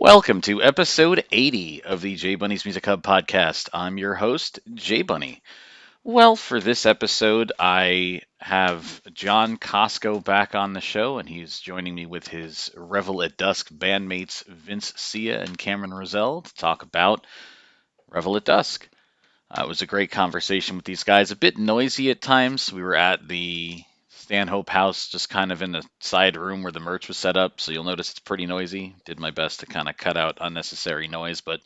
Welcome to episode 80 of the J Bunny's Music Hub podcast. I'm your host, J Bunny. Well, for this episode, I have John Kosco back on the show, and he's joining me with his Revel at Dusk bandmates Vince Sia and Cameron Rozell to talk about Revel at Dusk. It was a great conversation with these guys, a bit noisy at times. We were at the Stanhope House, just kind of in the side room where the merch was set up, so you'll notice it's pretty noisy. Did my best to kind of cut out unnecessary noise, but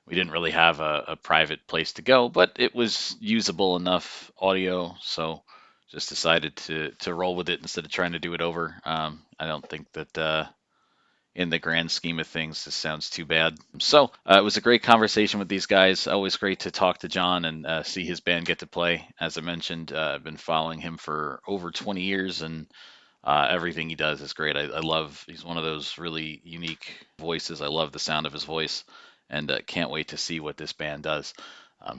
we didn't really have a private place to go, but it was usable enough audio, so just decided to roll with it instead of trying to do it over. I don't think that in the grand scheme of things, this sounds too bad. So it was a great conversation with these guys. Always great to talk to John and see his band get to play. As I mentioned, I've been following him for over 20 years, and everything he does is great. I love, he's one of those really unique voices. I love the sound of his voice, and can't wait to see what this band does.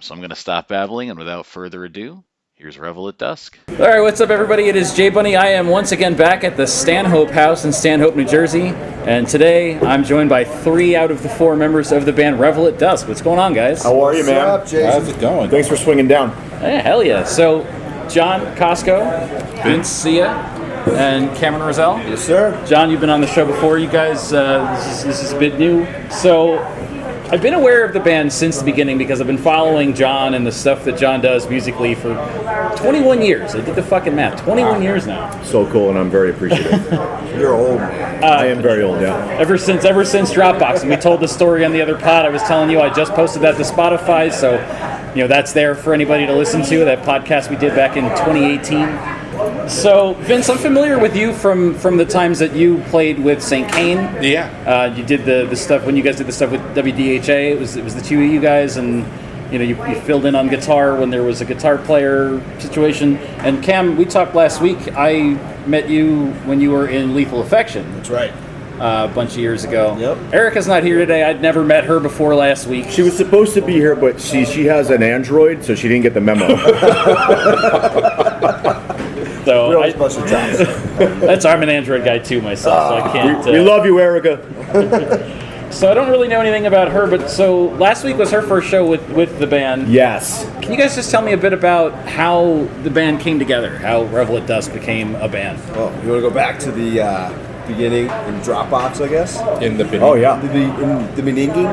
So I'm going to stop babbling, and without further ado, here's Revel at Dusk. All right, what's up, everybody? It is J Bunny. I am once again back at the Stanhope House in Stanhope, New Jersey, and today I'm joined by 3 out of the 4 members of the band Revel at Dusk. What's going on, guys? How are you, man? What's up, Jason? How's it going? Thanks for swinging down. Yeah, hell yeah. So, John Kosco, Vince Sia, and Cameron Rozell. Yes, sir. John, you've been on the show before. You guys, this is a bit new. So, I've been aware of the band since the beginning because I've been following John and the stuff that John does musically for 21 years. I did the fucking math. 21 years now. So cool, and I'm very appreciative. You're old, man. I am very old, yeah. Ever since Dropbox, and we told the story on the other pod. I was telling you I just posted that to Spotify, so that's there for anybody to listen to. That podcast we did back in 2018. So, Vince, I'm familiar with you from the times that you played with Saint Caine. Yeah. You did the stuff when you guys did the stuff with WDHA. It was the two of you guys, and you filled in on guitar when there was a guitar player situation. And Cam, we talked last week. I met you when you were in Lethal Affection. That's right. A bunch of years ago. Yep. Erica's not here today. I'd never met her before last week. She was supposed to be here, but she has an Android, so she didn't get the memo. So We always bust your chops. I'm an Android guy too myself, so I can't. We love you, Erica. So I don't really know anything about her, but so last week was her first show with the band. Yes. Can you guys just tell me a bit about how the band came together, how Revel at Dusk became a band? Oh, you want to go back to the beginning in Dropbox, I guess? In the beginning. Oh, yeah. In the beginning.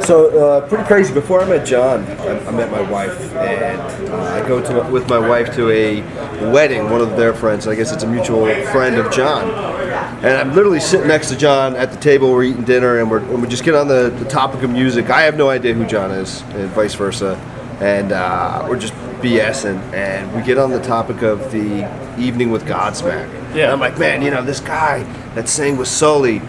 So, pretty crazy. Before I met John, I met my wife, and I go with my wife to a wedding, one of their friends. I guess it's a mutual friend of John. And I'm literally sitting next to John at the table. We're eating dinner, and we just get on the topic of music. I have no idea who John is, and vice versa. And we're just BSing, and we get on the topic of the evening with Godsmack. Yeah. And I'm like, man, this guy that sang with Sully,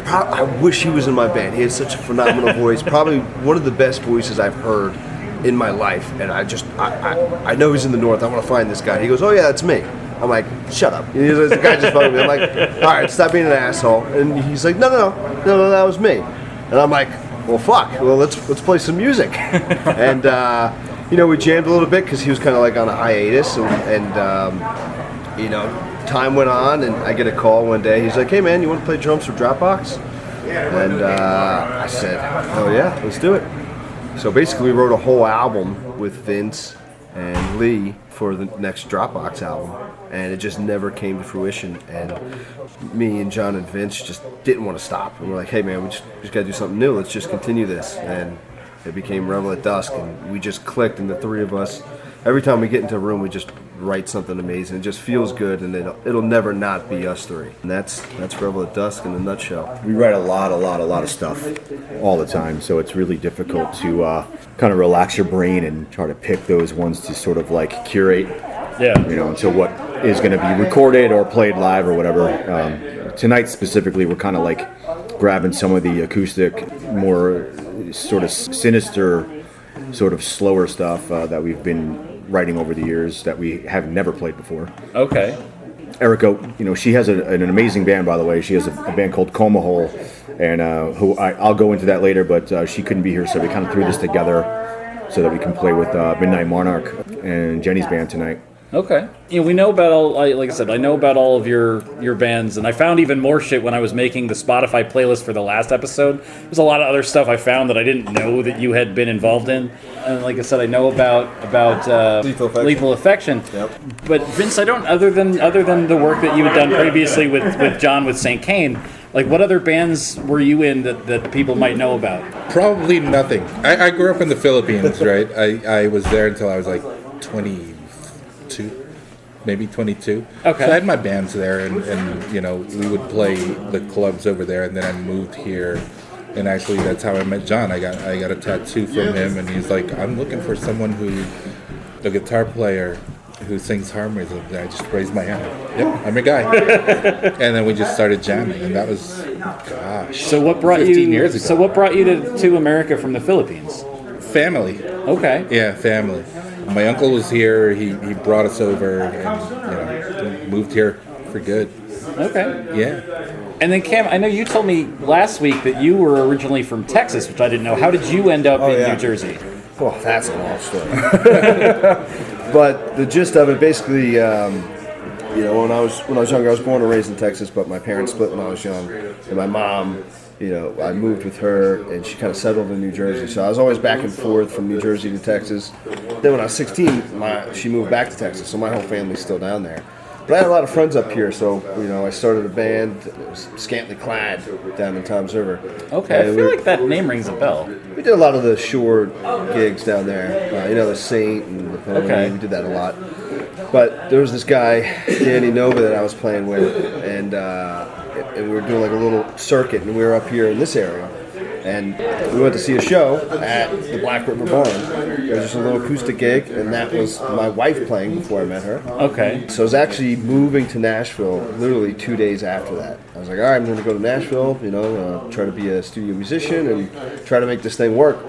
I wish he was in my band. He has such a phenomenal voice, probably one of the best voices I've heard in my life. And I know he's in the North. I want to find this guy. He goes, oh yeah, that's me. I'm like, shut up. The guy just fucking me. I'm like, all right, stop being an asshole. And he's like, no, that was me. And I'm like, well, fuck. Well, let's play some music. And we jammed a little bit because he was kind of like on a hiatus, and time went on, and I get a call one day. He's like, hey man, you want to play drums for Dropbox? And I said, oh yeah, let's do it. So basically we wrote a whole album with Vince and Lee for the next Dropbox album, and it just never came to fruition. And me and John and Vince just didn't want to stop, and we're like, hey man, we just got to do something new. Let's just continue this. And it became Revel at Dusk, and we just clicked, and the 3 of us, every time we get into a room, we just write something amazing. It just feels good, and it'll never not be us 3. And that's Revel at Dusk in a nutshell. We write a lot of stuff all the time, so it's really difficult to kind of relax your brain and try to pick those ones to sort of like curate, until what is going to be recorded or played live or whatever. Tonight specifically, we're kind of like grabbing some of the acoustic, more sort of sinister, sort of slower stuff that we've been writing over the years that we have never played before. Okay. Erica, she has an amazing band, by the way. She has a band called Coma Hole, and I'll go into that later, but she couldn't be here, so we kind of threw this together so that we can play with Midnight Monarch and Jenny's band tonight. Okay. We know about all, like I said, I know about all of your bands, and I found even more shit when I was making the Spotify playlist for the last episode. There's a lot of other stuff I found that I didn't know that you had been involved in. And like I said, I know about Lethal Affection. Yep. But Vince, I don't, other than the work that you had done previously with John with Saint Caine, like what other bands were you in that people might know about? Probably nothing. I grew up in the Philippines, right? I was there until I was like 22, maybe 22. Okay. So I had my bands there, and we would play the clubs over there, and then I moved here, and actually that's how I met John. I got a tattoo from him, and he's like, I'm looking for someone a guitar player who sings harmonies, and I just raised my hand. Yep, I'm your guy. And then we just started jamming, and that was, So what brought 15 years ago. So what brought you to America from the Philippines? Family. Okay. Yeah, family. My uncle was here. He brought us over, and moved here for good. Okay. Yeah. And then Cam, I know you told me last week that you were originally from Texas, which I didn't know. How did you end up in New Jersey? Well, that's a long story. But the gist of it, basically, when I was younger, I was born and raised in Texas, but my parents split when I was young, and my mom, I moved with her, and she kind of settled in New Jersey. So I was always back and forth from New Jersey to Texas. Then when I was 16, she moved back to Texas, so my whole family's still down there. But I had a lot of friends up here, so I started a band that was Scantily Clad down in Toms River. Okay, I feel like that name rings a bell. We did a lot of the shore gigs down there. The Saint and the Pony. Okay. We did that a lot. But there was this guy, Danny Nova, that I was playing with, and we were doing like a little circuit, and we were up here in this area. And we went to see a show at the Black River Barn. It was just a little acoustic gig, and that was my wife playing before I met her. Okay. So I was actually moving to Nashville literally 2 days after that. I was like, all right, I'm going to go to Nashville, try to be a studio musician and try to make this thing work.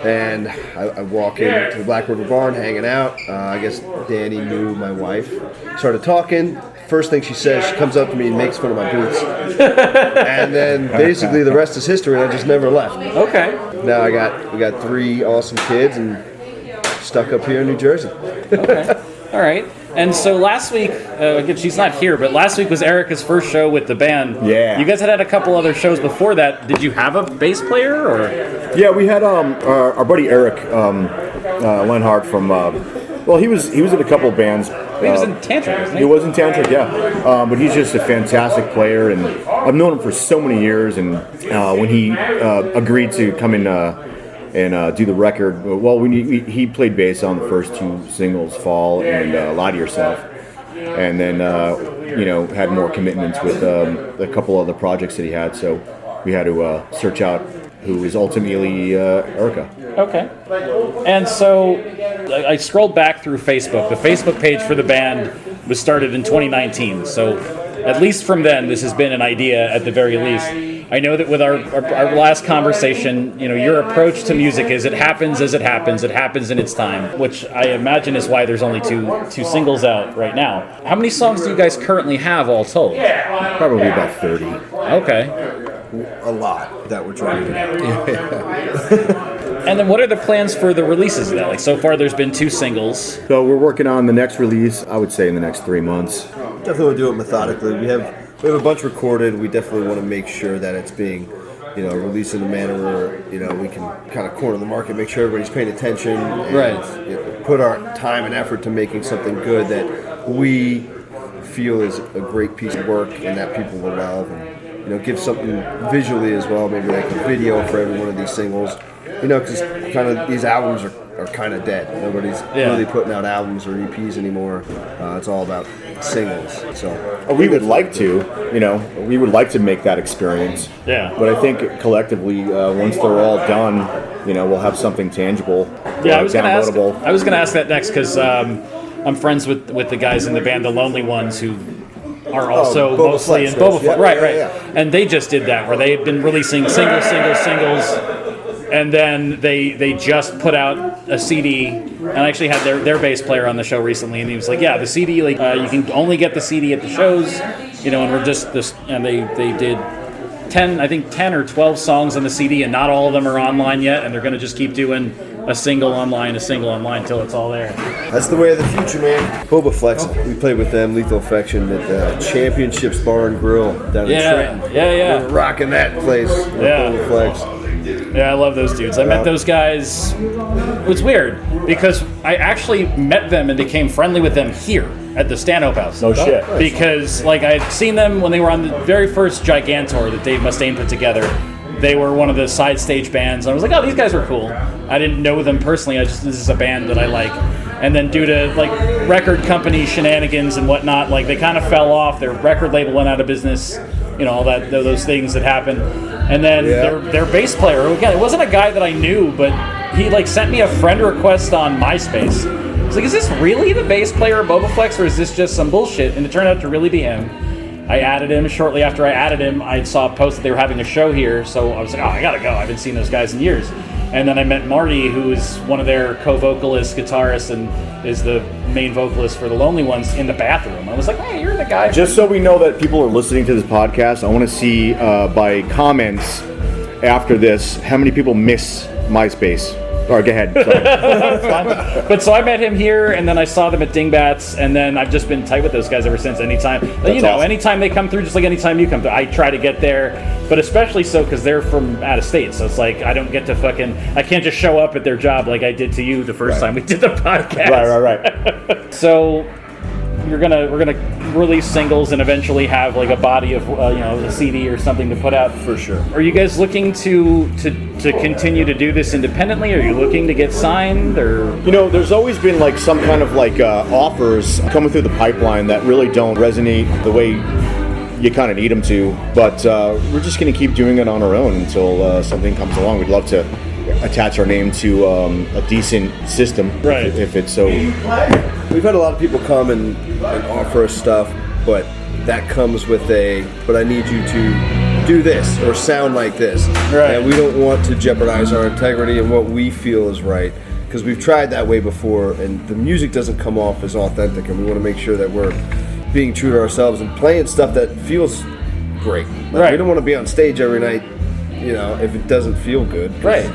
And I walk into the Black River Barn, hanging out. I guess Danny knew my wife. Started talking. First thing she says, she comes up to me and makes fun of my boots. And then basically the rest is history, and I just never left. Okay. Now we got 3 awesome kids and stuck up here in New Jersey. Okay. All right. And so last week, again, she's not here, but last week was Erica's first show with the band. Yeah. You guys had a couple other shows before that. Did you have a bass player, or? Yeah, we had our buddy Eric Lenhart from. He was in a couple of bands. He was in Tantric, wasn't he? He was in Tantric, yeah. But he's just a fantastic player, and I've known him for so many years. And when he agreed to come in and do the record, he played bass on the first 2 singles, Fall and Lie to Yourself. And then, had more commitments with a couple other projects that he had. So we had to search out who is ultimately Erica. Okay. And so I scrolled back through Facebook. The Facebook page for the band was started in 2019. So at least from then, this has been an idea at the very least. I know that with our last conversation, your approach to music is it happens as it happens in its time, which I imagine is why there's only two singles out right now. How many songs do you guys currently have all told? Probably about 30. Okay. A lot that we're trying to do. And then what are the plans for the releases of that? Like, so far there's been 2 singles. So we're working on the next release, I would say in the next 3 months. Definitely want to do it methodically. We have a bunch recorded. We definitely want to make sure that it's being, released in a manner where, we can kind of corner the market, make sure everybody's paying attention, and Right. Put our time and effort to making something good that we feel is a great piece of work and that people will love, and give something visually as well, maybe like a video for every one of these singles. Because kind of these albums are kind of dead. Nobody's really putting out albums or EPs anymore. It's all about singles. So we would like to make that experience. Yeah. But I think collectively, once they're all done, we'll have something tangible. Yeah, I was going downloadable. to ask that next because I'm friends with the guys in the band, the Lonely Ones, who are also mostly in Boba Fett. Right. Yeah. And they just did that, where they've been releasing singles, and then they just put out a CD. And I actually had their bass player on the show recently, and he was like, "Yeah, the CD, you can only get the CD at the shows, and we're just this." And they did 10 or 12 songs on the CD, and not all of them are online yet, and they're going to just keep doing a single online until it's all there. That's the way of the future, man. Boba Flex, we played with them, Lethal Affection, at the Championships Bar and Grill down in Trenton. Yeah. We're rocking that place with Boba Flex. Yeah, I love those dudes. I met those guys. It was weird because I actually met them and became friendly with them here at the Stanhope House. No shit. Because like I'd seen them when they were on the very first Gigantor that Dave Mustaine put together. They were one of the side stage bands. And I was like, oh, these guys are cool. I didn't know them personally. This is a band that I like. And then due to like record company shenanigans and whatnot, like they kind of fell off. Their record label went out of business. All that those things that happened. And then their bass player, again, it wasn't a guy that I knew, but he like sent me a friend request on MySpace. I was like, is this really the bass player of Boba Flex, or is this just some bullshit? And it turned out to really be him. I added him. Shortly after I added him, I saw a post that they were having a show here, so I was like, oh, I gotta go. I haven't seen those guys in years. And then I met Marty, who is one of their co-vocalists, guitarists, and is the main vocalist for the Lonely Ones, in the bathroom. I was like, hey, you're the guy. Just so we know that people are listening to this podcast, I want to see by comments after this how many people miss MySpace. All right, go ahead. Sorry. But so I met him here, and then I saw them at Dingbats, and then I've just been tight with those guys ever since. Anytime, awesome. Anytime they come through, just like anytime you come through, I try to get there. But especially so because they're from out of state, so it's like I don't get to I can't just show up at their job like I did to you the first time we did the podcast. Right. So we're gonna release singles and eventually have like a body of a CD or something to put out. For sure. Are you guys looking to continue to do this independently? Are you looking to get signed, or there's always been like some kind of like offers coming through the pipeline that really don't resonate the way you kind of need them to, but we're just going to keep doing it on our own until something comes along. We'd love to attach our name to a decent system, right? If it's so. We've had a lot of people come and offer us stuff, but that comes with but I need you to do this or sound like this. Right. And we don't want to jeopardize our integrity and what we feel is right, because we've tried that way before and the music doesn't come off as authentic, and we want to make sure that we're being true to ourselves and playing stuff that feels great. Right. We don't want to be on stage every night, if it doesn't feel good. Right.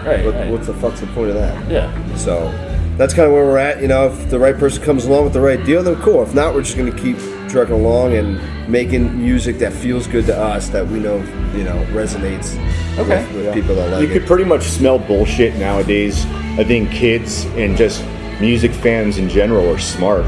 What's the fuck's the point of that? Yeah. So that's kind of where we're at. If the right person comes along with the right deal, then cool. If not, we're just going to keep trucking along and making music that feels good to us, that we know, resonates with people that like it. You could pretty much smell bullshit nowadays. I think kids and just music fans in general are smart,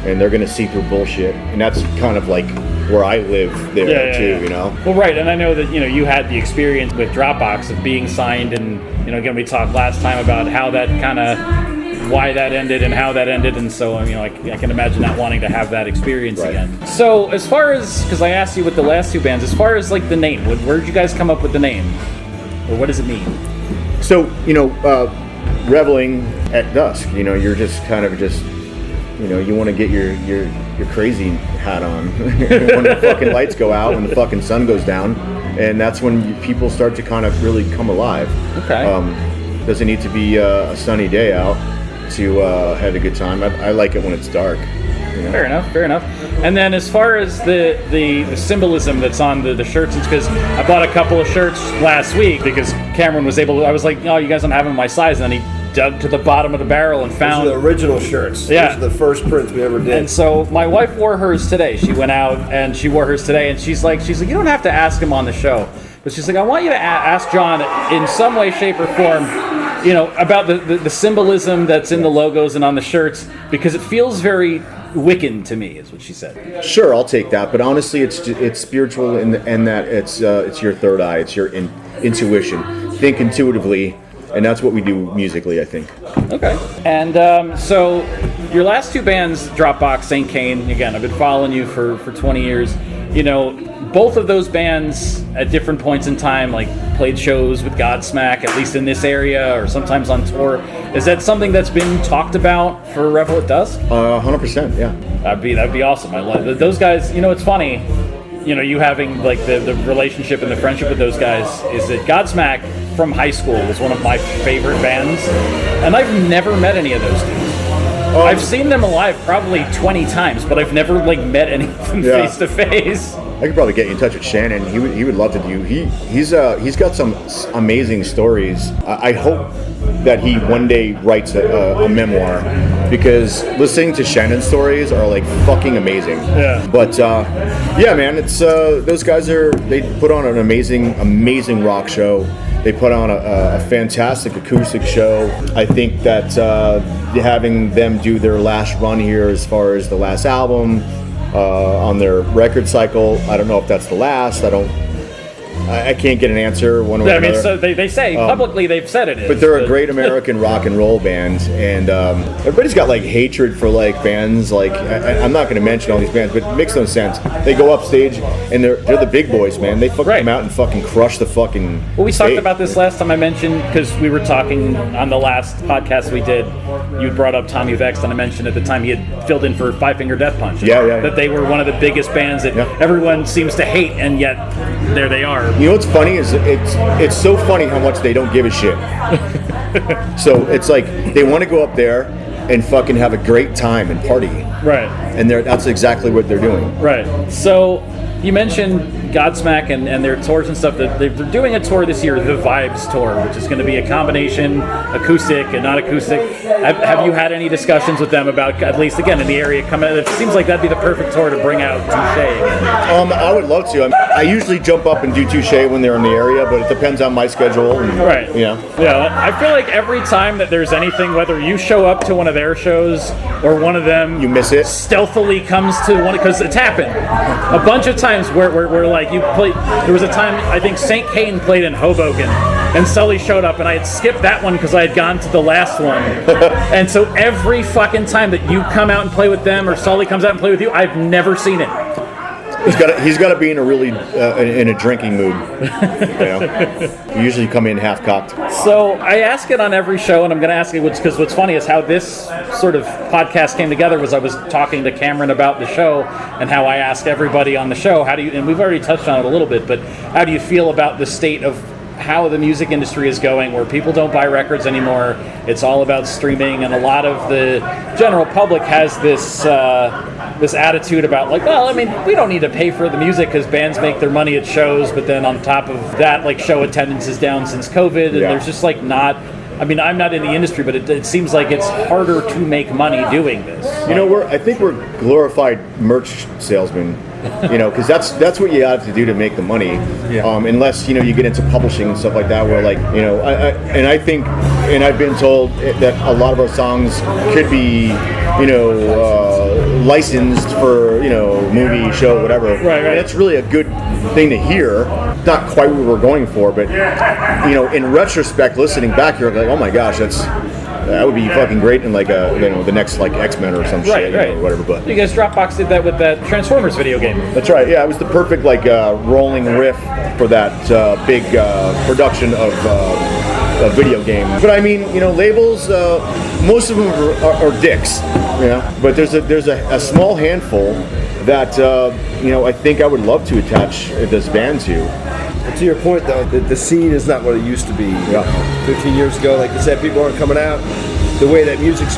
and they're going to see through bullshit. And that's kind of like where I live there too. Well, right. And I know that, you had the experience with Dropbox of being signed, and, again, we talked last time about how that kind of, why that ended and how that ended, and so I can imagine not wanting to have that experience again. So as far as, because I asked you with the last two bands, as far as like the name, where did you guys come up with the name, or what does it mean? So reveling at dusk, you're just kind of you want to get your crazy hat on when the fucking lights go out, when the fucking sun goes down, and that's when people start to kind of really come alive. Okay. Doesn't need to be a sunny day out to have a good time. I like it when it's dark. Fair enough. And then as far as the symbolism that's on the shirts, it's because I bought a couple of shirts last week because Cameron was able to, I was like, oh, you guys don't have them my size, and then he dug to the bottom of the barrel and found the original shirts. Yeah. Those are the first prints we ever did. And so my wife wore hers today. She went out and she wore hers today, and she's like, you don't have to ask him on the show. But she's like, I want you to ask John in some way, shape, or form, about the symbolism that's in the logos and on the shirts, because it feels very Wiccan to me, is what she said. Sure, I'll take that. But honestly, it's spiritual in that it's your third eye, it's your intuition. Think intuitively, and that's what we do musically, I think. Okay. And so your last two bands, Dropbox, Saint Caine, again, I've been following you for 20 years. Both of those bands at different points in time, like played shows with Godsmack, at least in this area, or sometimes on tour. Is that something that's been talked about for Revel at Dusk? 100%, yeah. That'd be awesome. I love those guys. It's funny. You having like the relationship and the friendship with those guys is that Godsmack from high school was one of my favorite bands, and I've never met any of those dudes. I've seen them alive probably 20 times, but I've never met any of them face to face. I could probably get you in touch with Shannon. He would love to do. He's got some amazing stories. I hope that he one day writes a memoir, because listening to Shannon's stories are like fucking amazing. Yeah. But yeah, man, it's those guys they put on an amazing rock show. They put on a fantastic acoustic show. I think that having them do their last run here as far as the last album on their record cycle, I don't know if that's the last. I can't get an answer one way or another. So they say publicly they've said it is. But they're a great American rock and roll band, and everybody's got like hatred for like bands. Like I'm not going to mention all these bands, but it makes no sense. They go up stage and they're the big boys, man. They fucking come out and fucking crush the fucking. Well, we stage. talked about this last time I mentioned, because we were talking on the last podcast we did. You brought up Tommy Vext, and I mentioned at the time he had filled in for Five Finger Death Punch. Yeah. That they were one of the biggest bands that everyone seems to hate, and yet there they are. You know what's funny is it's so funny how much they don't give a shit. So it's like they want to go up there and fucking have a great time and party. Right. And that's exactly what they're doing. Right. So you mentioned Godsmack and their tours and stuff. That they're doing a tour this year, the Vibez Tour, which is going to be a combination acoustic and not acoustic. Have you had any discussions with them about, at least again in the area, coming? It seems like that'd be the perfect tour to bring out Touché again. I would love to. I usually jump up and do Touché when they're in the area, but it depends on my schedule. And, right. Yeah. I feel like every time that there's anything, whether you show up to one of their shows or one of them, you miss it. Stealthily comes to one, because it's happened a bunch of times where like you played. There was a time I think Saint Caine played in Hoboken, and Sully showed up, and I had skipped that one because I had gone to the last one. And so every fucking time that you come out and play with them, or Sully comes out and play with you, I've never seen it. He's got to be in a really in a drinking mood. You know? You usually come in half cocked. So I ask it on every show, and I'm going to ask it because what's funny is how this sort of podcast came together. Was I was talking to Cameron about the show and how I ask everybody on the show, how do you? And we've already touched on it a little bit, but how do you feel about the state of how the music industry is going, where people don't buy records anymore? It's all about streaming, and a lot of the general public has this attitude about like, well, I mean, we don't need to pay for the music because bands make their money at shows, but then on top of that, like, show attendance is down since COVID, and there's just like not. I mean, I'm not in the industry, but it seems like it's harder to make money doing this. You know, I think we're glorified merch salesmen. You know, because that's what you have to do to make the money. Yeah. Unless you get into publishing and stuff like that, where like I think I've been told that a lot of our songs could be licensed for movie, show, whatever. Right. And that's really a good thing to hear. Not quite what we're going for, but in retrospect, listening back, you're like, oh my gosh, that would be fucking great in like the next like X-Men or some shit, or whatever. But you guys, Dropbox did that with that Transformers video game. That's right. Yeah, it was the perfect like rolling riff for that big production of a video game. But I mean, labels, most of them are dicks. But there's a small handful that I think I would love to attach this band to. To your point, though, the scene is not what it used to be. Yeah. 15 years ago, like you said, people aren't coming out. The way that music's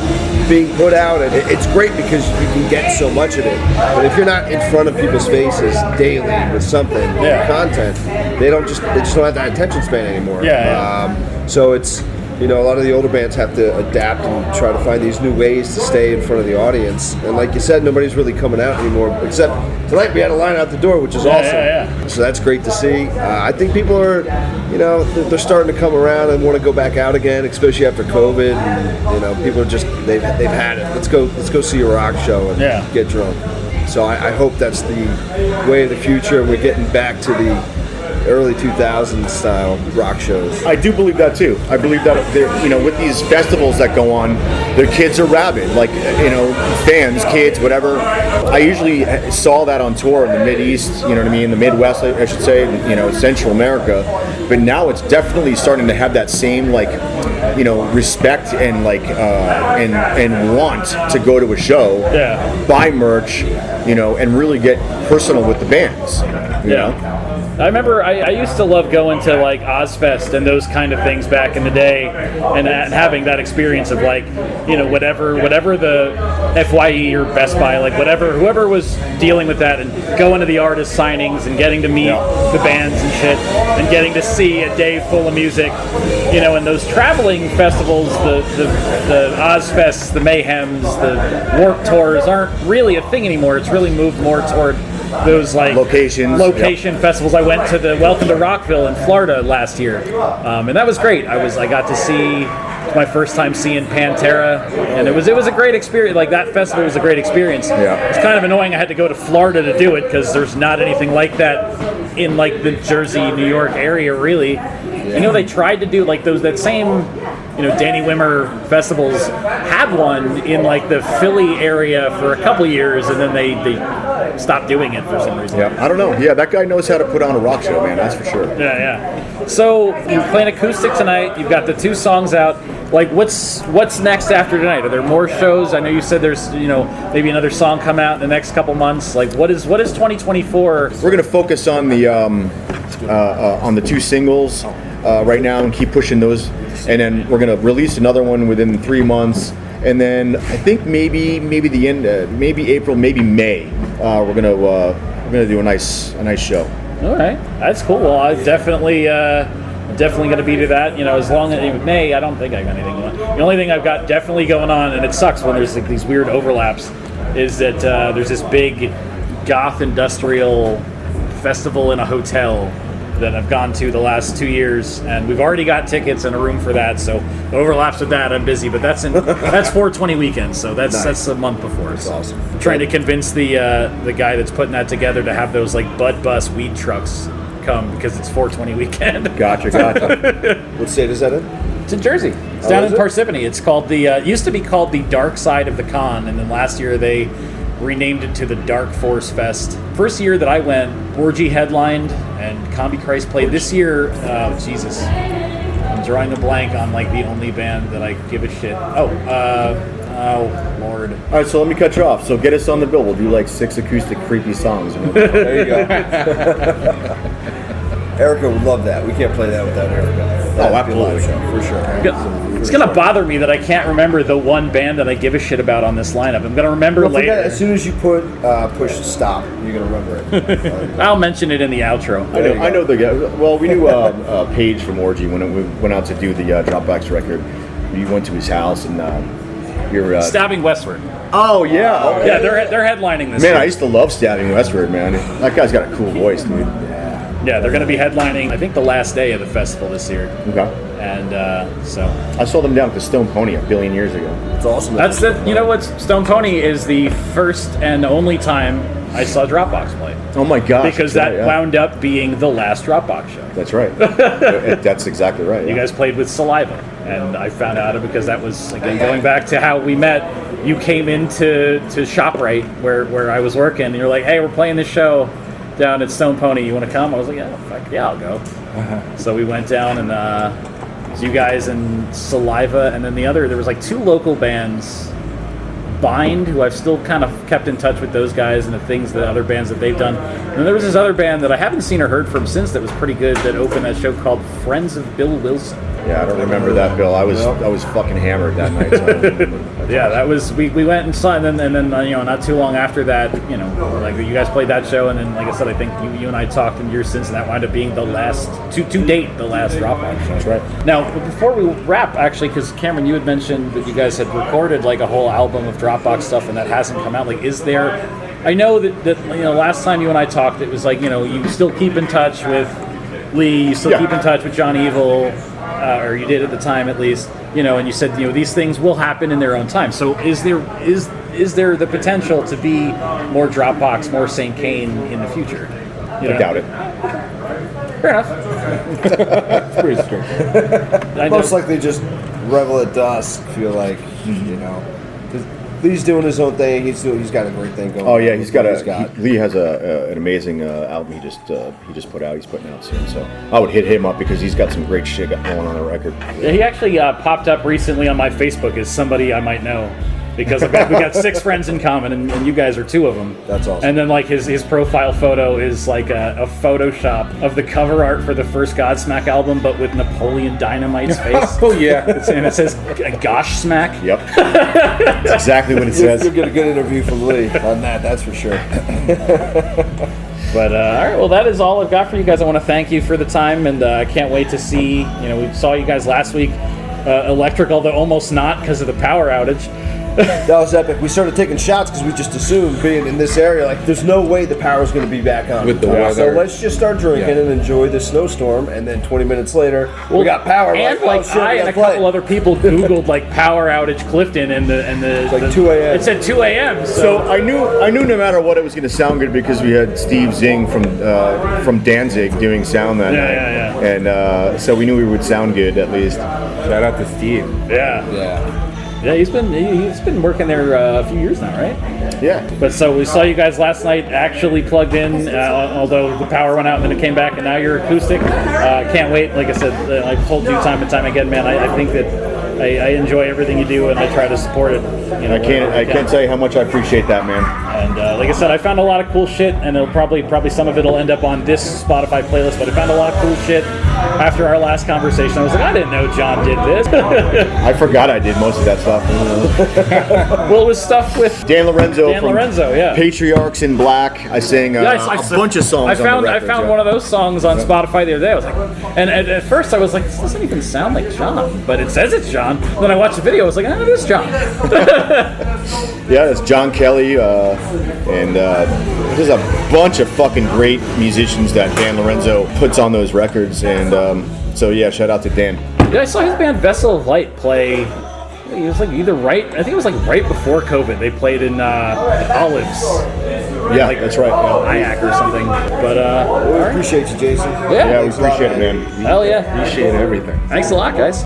being put out, and it's great because you can get so much of it. But if you're not in front of people's faces daily with something, content, they just don't have that attention span anymore. So it's. A lot of the older bands have to adapt and try to find these new ways to stay in front of the audience. And like you said, nobody's really coming out anymore. Except tonight we had a line out the door, which is awesome. So that's great to see. I think people are, they're starting to come around and want to go back out again, especially after COVID. And, people are just they've had it. Let's go see a rock show and get drunk. So I hope that's the way of the future. We're getting back to the early 2000s style rock shows. I do believe that too. I believe that with these festivals that go on, their kids are rabid. Like fans, kids, whatever. I usually saw that on tour in the Mideast. You know what I mean? The Midwest, I should say. Central America. But now it's definitely starting to have that same respect and and want to go to a show, buy merch, and really get personal with the bands. You know. I remember I used to love going to like Ozfest and those kind of things back in the day, and having that experience of like, whatever the FYE or Best Buy, like whoever was dealing with that, and going to the artist signings and getting to meet the bands and shit, and getting to see a day full of music, and those traveling festivals, the Ozfests, the Mayhems, the Warped Tours aren't really a thing anymore. It's really moved more toward those like location festivals. I went to the Welcome to Rockville in Florida last year, and that was great. I got to see my first time seeing Pantera, and it was a great experience. Like that festival was a great experience. Yeah. It's kind of annoying I had to go to Florida to do it because there's not anything like that in like the Jersey, New York area really. Yeah. They tried to do like that same Danny Wimmer festivals had one in like the Philly area for a couple years, and then they stopped doing it for some reason. Yeah, I don't know. Yeah, that guy knows how to put on a rock show, man. That's for sure. Yeah. So you're playing acoustic tonight. You've got the 2 songs out. Like, what's next after tonight? Are there more shows? I know you said there's maybe another song come out in the next couple months. Like, what is 2024? We're gonna focus on the 2 singles right now and keep pushing those. And then we're gonna release another one within 3 months, and then I think maybe the end, maybe April, maybe May. We're gonna do a nice show. All right, that's cool. Well, I'm definitely gonna be to that. As long as May, I don't think I got anything going on. The only thing I've got definitely going on, and it sucks when there's like these weird overlaps, is that there's this big goth industrial festival in a hotel that I've gone to the last 2 years, and we've already got tickets and a room for that, so overlaps with that, I'm busy, but that's 420 weekend, so that's a month before. That's awesome. I'm trying to convince the guy that's putting that together to have those like Bud Bus weed trucks come because it's 420 weekend. Gotcha. What state is that in? It's in Jersey. It's down in Parsippany. It's called it used to be called the Dark Side of the Con, and then last year they renamed it to the Dark Force Fest. First year that I went, Orgy headlined and Combi Christ played. This year, Jesus, I'm drawing a blank on like the only band that I give a shit. Oh Lord. All right, so let me cut you off. So get us on the bill. We'll do like 6 acoustic creepy songs. There you go. Erica would love that. We can't play that without Erica. Absolutely. For sure. It's going to bother me that I can't remember the one band that I give a shit about on this lineup. I'm going to remember later. As soon as you push stop, you're going to remember it. I'll mention it in the outro. I know the guy. Well, we knew Paige from Orgy when we went out to do the Dropbox record. We went to his house and you're Stabbing Westward. Oh yeah, okay. Yeah, they're headlining this. Man, year. I used to love Stabbing Westward, man. That guy's got a cool voice, dude. Yeah, they're going to be headlining, I think, the last day of the festival this year. Okay. And so I saw them down at the Stone Pony a billion years ago. It's awesome. That's the. You know what? Stone Pony is the first and only time I saw Dropbox play. Oh my gosh! Because that wound up being the last Dropbox show. That's right. That's exactly right. You guys played with Saliva, and I found out because that was again going back to how we met. You came into ShopRite where I was working, and you're like, "Hey, we're playing this show down at Stone Pony. You want to come?" I was like, "Yeah, fuck yeah, I'll go." So we went down, and it was you guys and Saliva, and then there was like 2 local bands, Bind, who I've still kind of kept in touch with those guys and the other bands that they've done. And then there was this other band that I haven't seen or heard from since that was pretty good that opened that show called Friends of Bill Wilson. Yeah, I don't remember that, Bill. I was fucking hammered that night. So yeah, that was we went and saw, and then not too long after that, like you guys played that show, and then like I said, I think you and I talked in years since, and that wound up being the last to date the last Dropbox show. That's right. Now, before we wrap, actually, because Cameron, you had mentioned that you guys had recorded like a whole album of Dropbox stuff, and that hasn't come out. Like, is there? I know that last time you and I talked, it was like you still keep in touch with Lee, you still keep in touch with John Evil. Or you did at the time at least, and you said, these things will happen in their own time. So is there the potential to be more Dropbox, more Saint Caine in the future? I doubt it. Fair enough. It's pretty strict. Most likely just Revel at Dusk, feel like, Lee's doing his own thing. He's got a great thing going. Oh yeah, Lee has an amazing album he just put out. He's putting out soon, so I would hit him up because he's got some great shit going on the record. Yeah, he actually popped up recently on my Facebook as somebody I might know. because we got 6 friends in common, and you guys are 2 of them. That's awesome. And then like his profile photo is like a Photoshop of the cover art for the first Godsmack album, but with Napoleon Dynamite's face. Oh yeah. And it says "Gosh Smack." Yep. That's exactly what it says. You'll get a good interview from Lee on that's for sure. But all right, well, that is all I've got for you guys. I want to thank you for the time, and I can't wait to see. We saw you guys last week, electric, although almost not because of the power outage. That was epic. We started taking shots because we just assumed, being in this area, like there's no way the power's going to be back on. With the So weather. let's just start drinking and enjoy the snowstorm. And then 20 minutes later, we got power. And oh, shit, I we and a gotta play. couple other people Googled like power outage Clifton, and the It's like 2 a.m. It said 2 a.m. So I knew no matter what it was going to sound good because we had Steve Zing from Danzig doing sound that night. Yeah. And so we knew we would sound good at least. Shout out to Steve. Yeah, he's been working there a few years now, right? Yeah. But so we saw you guys last night actually plugged in, although the power went out and then it came back, and now you're acoustic. Can't wait. Like I said, I've told you time and time again, man. I think that I enjoy everything you do, and I try to support it. I can't tell you how much I appreciate that, man. And like I said, I found a lot of cool shit, and it'll probably some of it'll end up on this Spotify playlist. But I found a lot of cool shit after our last conversation. I was like, I didn't know John did this. I forgot I did most of that stuff. Well, it was stuff with Dan Lorenzo Dan from Lorenzo, yeah. Patriarchs in Black. I sang a bunch of songs. I found one of those songs on Spotify the other day. I was like, and at first I was like, this doesn't even sound like John, but it says it's John. Then I watched the video. I was like, it is John. Yeah, it's John Kelly, and there's a bunch of fucking great musicians that Dan Lorenzo puts on those records, and so yeah, shout out to Dan. Yeah, I saw his band Vessel of Light play. It was like I think it was like right before COVID. They played in Olives. Yeah, that's right. Nyack or something. But We appreciate you, Jason. Yeah, we appreciate it, man. Hell yeah. Appreciate everything. Thanks a lot, guys.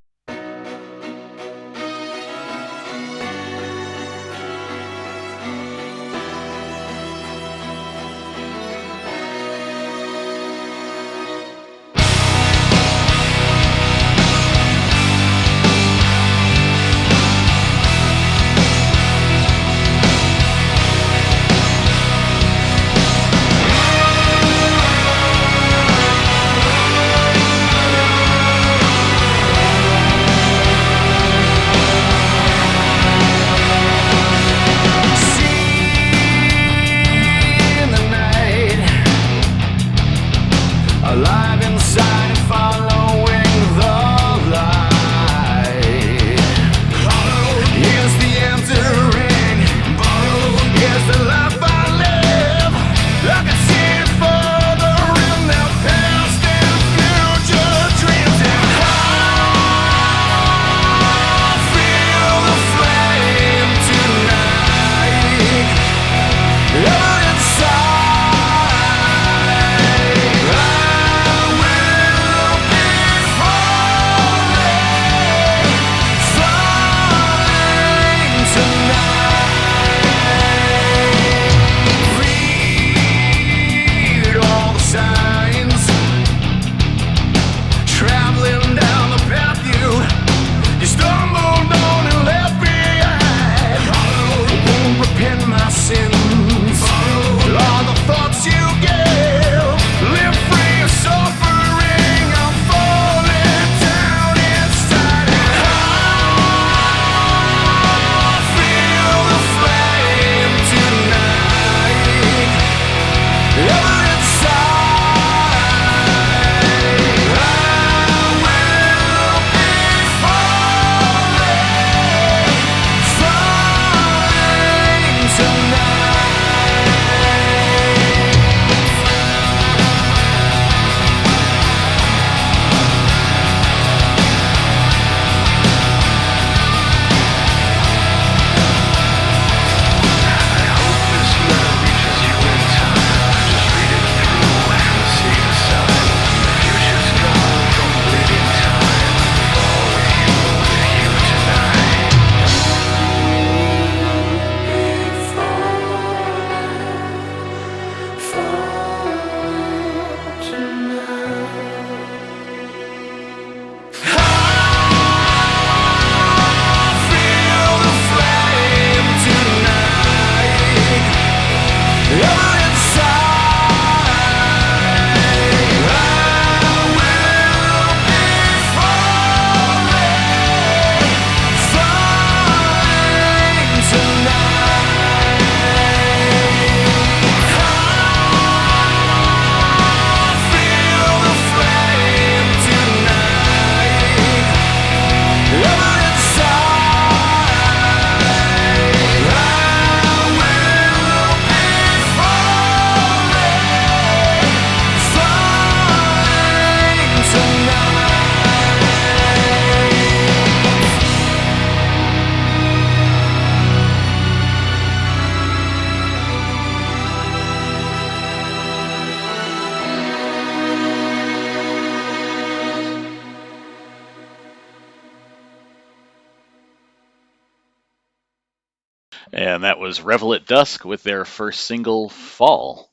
And that was Revel at Dusk with their first single, Fall.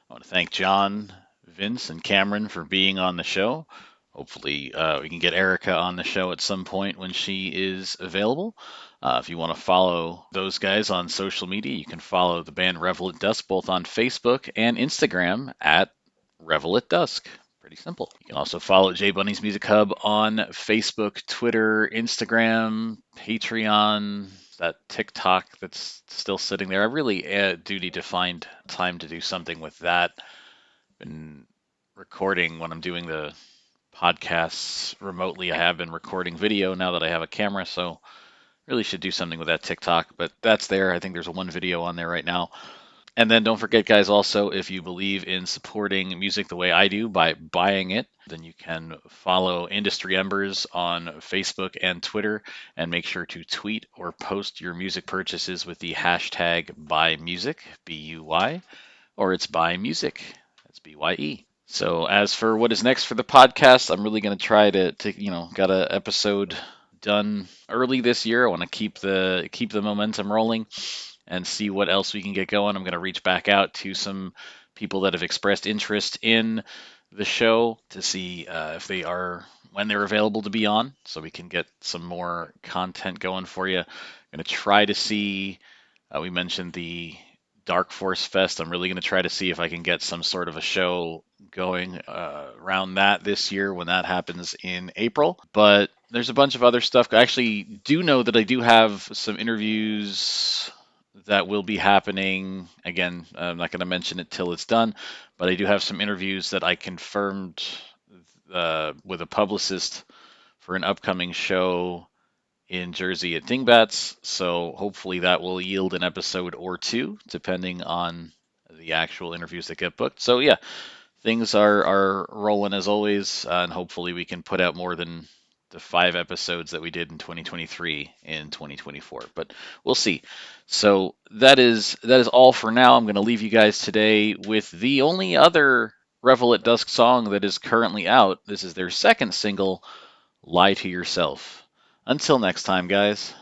I want to thank John, Vince, and Cameron for being on the show. Hopefully, we can get Erica on the show at some point when she is available. If you want to follow those guys on social media, you can follow the band Revel at Dusk both on Facebook and Instagram at Revel at Dusk. Pretty simple. You can also follow J Bunny's Music Hub on Facebook, Twitter, Instagram, Patreon, that TikTok that's still sitting there. I really do need to find time to do something with that. Been recording when I'm doing the podcasts remotely. I have been recording video now that I have a camera, so really should do something with that TikTok. But that's there. I think there's one video on there right now. And then don't forget, guys, also, if you believe in supporting music the way I do by buying it, then you can follow Industry Embers on Facebook and Twitter, and make sure to tweet or post your music purchases with the hashtag BuyMusic, B-U-Y, or it's BuyMusic, that's B-Y-E. So as for what is next for the podcast, I'm really going to try to got an episode done early this year. I want to keep the momentum rolling and see what else we can get going. I'm going to reach back out to some people that have expressed interest in the show to see when they're available to be on, so we can get some more content going for you. I'm going to try to see. We mentioned the Dark Force Fest. I'm really going to try to see if I can get some sort of a show going around that this year when that happens in April. But there's a bunch of other stuff. I actually do know that I do have some interviews that will be happening. Again, I'm not going to mention it till it's done, but I do have some interviews that I confirmed with a publicist for an upcoming show in Jersey at Dingbats. So hopefully that will yield an episode or two, depending on the actual interviews that get booked. So yeah, things are rolling as always, and hopefully we can put out more than the 5 episodes that we did in 2023 in 2024, but we'll see. So that is all for now. I'm going to leave you guys today with the only other Revel at Dusk song that is currently out. This is their second single, Lie to Yourself. Until next time, guys.